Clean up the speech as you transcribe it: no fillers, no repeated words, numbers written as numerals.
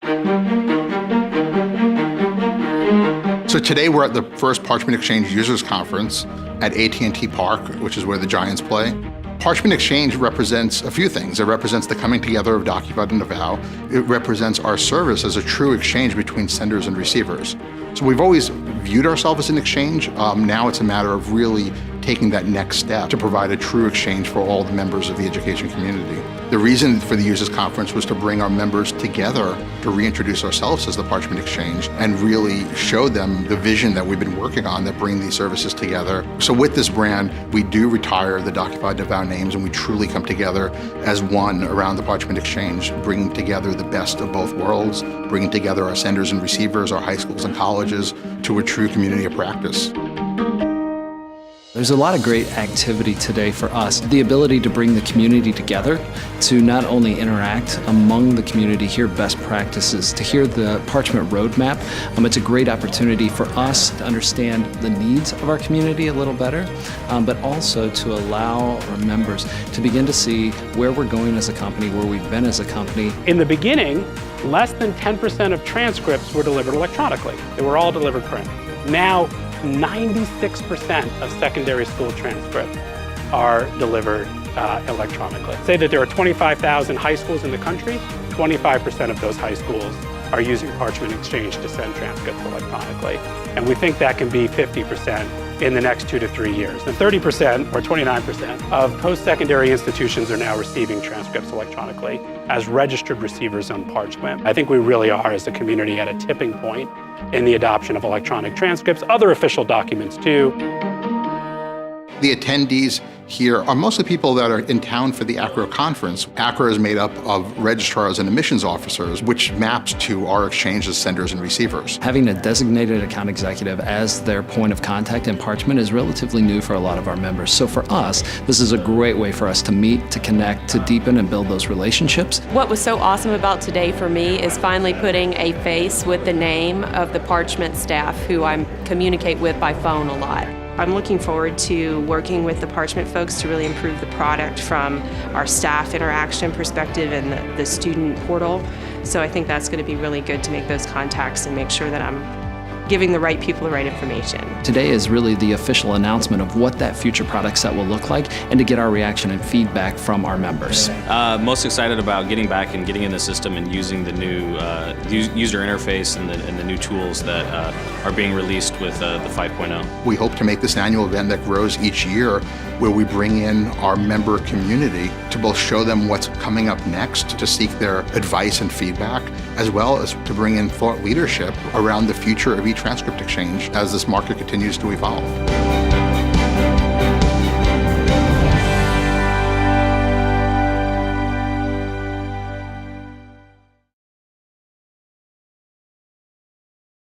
So today we're at the first Parchment Exchange Users Conference at AT&T Park, which is where the Giants play. Parchment Exchange represents a few things. It represents the coming together of DocuVault and Avow. It represents our service as a true exchange between senders and receivers. So we've always viewed ourselves as an exchange. Now it's a matter of really taking that next step to provide a true exchange for all the members of the education community. The reason for the Users Conference was to bring our members together to reintroduce ourselves as the Parchment Exchange and really show them the vision that we've been working on that bring these services together. So with this brand, we do retire the DocuVault and Avow names, and we truly come together as one around the Parchment Exchange, bringing together the best of both worlds, bringing together our senders and receivers, our high schools and colleges to a true community of practice. There's a lot of great activity today for us. The ability to bring the community together to not only interact among the community, hear best practices, to hear the Parchment roadmap. It's a great opportunity for us to understand the needs of our community a little better, but also to allow our members to begin to see where we're going as a company, where we've been as a company. In the beginning, less than 10% of transcripts were delivered electronically. They were all delivered print. Now, 96% of secondary school transcripts are delivered electronically. Say that there are 25,000 high schools in the country, 25% of those high schools are using Parchment Exchange to send transcripts electronically. And we think that can be 50% in the next 2 to 3 years. And 30% or 29% of post-secondary institutions are now receiving transcripts electronically as registered receivers on Parchment. I think we really are, as a community, at a tipping point in the adoption of electronic transcripts, other official documents too. The attendees here are mostly people that are in town for the ACRO conference. ACRO is made up of registrars and admissions officers, which maps to our exchange as senders and receivers. Having a designated account executive as their point of contact in Parchment is relatively new for a lot of our members. So for us, this is a great way for us to meet, to connect, to deepen and build those relationships. What was so awesome about today for me is finally putting a face with the name of the Parchment staff who I communicate with by phone a lot. I'm looking forward to working with the Parchment folks to really improve the product from our staff interaction perspective and the student portal. So I think that's going to be really good to make those contacts and make sure that I'm giving the right people the right information. Today is really the official announcement of what that future product set will look like and to get our reaction and feedback from our members. Most excited about getting back and getting in the system and using the new user interface and the new tools that are being released with the 5.0. We hope to make this an annual event that grows each year, where we bring in our member community to both show them what's coming up next, to seek their advice and feedback, as well as to bring in thought leadership around the future of e-transcript exchange as this market continues to evolve.